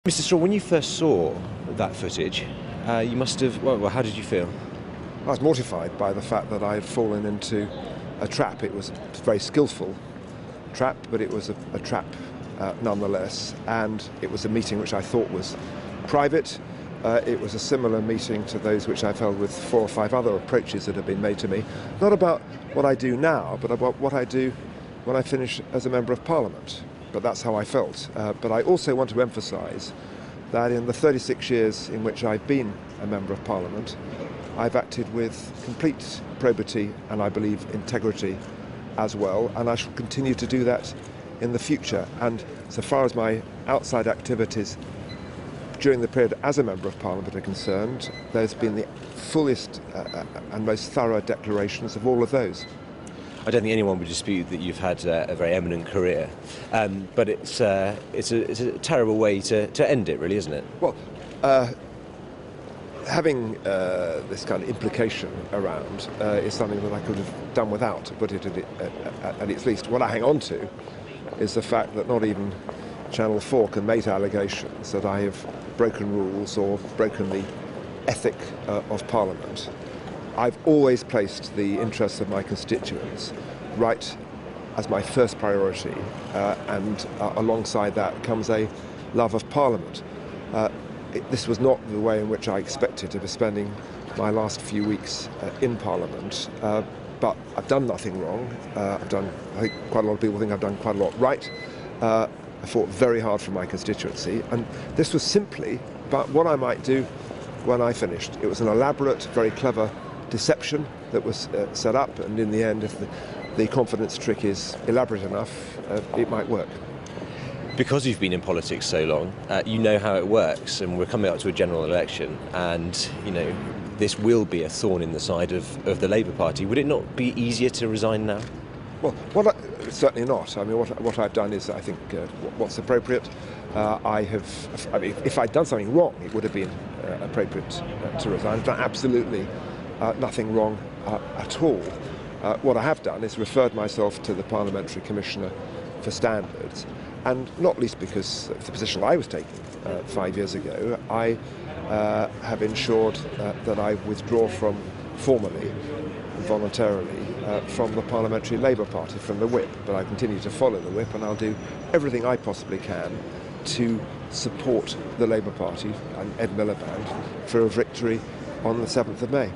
Mr. Straw, when you first saw that footage, you must have, well, how did you feel? I was mortified by the fact that I had fallen into a trap. It was a very skillful trap, but it was a trap nonetheless, and it was a meeting which I thought was private. It was a similar meeting to those which I've held with 4 or 5 other approaches that have been made to me, not about what I do now, but about what I do when I finish as a Member of Parliament. But that's how I felt. But I also want to emphasise that in the 36 years in which I've been a Member of Parliament, I've acted with complete probity and, I believe, integrity as well, and I shall continue to do that in the future. And so far as my outside activities during the period as a Member of Parliament are concerned, there's been the fullest and most thorough declarations of all of those. I don't think anyone would dispute that you've had a very eminent career, but it's a terrible way to end it, really, isn't it? Well, having this kind of implication around is something that I could have done without, to put it at its least. What I hang on to is the fact that not even Channel 4 can make allegations that I have broken rules or broken the ethic of Parliament. I've always placed the interests of my constituents right as my first priority, and alongside that comes a love of Parliament. This was not the way in which I expected to be spending my last few weeks in Parliament, but I've done nothing wrong. I think quite a lot of people think I've done quite a lot right. I fought very hard for my constituency, and this was simply about what I might do when I finished. It was an elaborate, very clever deception that was set up, and in the end, if the confidence trick is elaborate enough, it might work. Because you've been in politics so long, you know how it works, and we're coming up to a general election, and this will be a thorn in the side of the Labour Party. Would it not be easier to resign now? Well, certainly not. I mean, what I've done is, I think, what's appropriate. If I'd done something wrong, it would have been appropriate to resign. I've done absolutely nothing wrong at all. What I have done is referred myself to the Parliamentary Commissioner for Standards, and not least because of the position I was taking 5 years ago, I have ensured that I withdraw formally, voluntarily, from the Parliamentary Labour Party, from the whip. But I continue to follow the whip, and I'll do everything I possibly can to support the Labour Party and Ed Miliband for a victory on the 7th of May.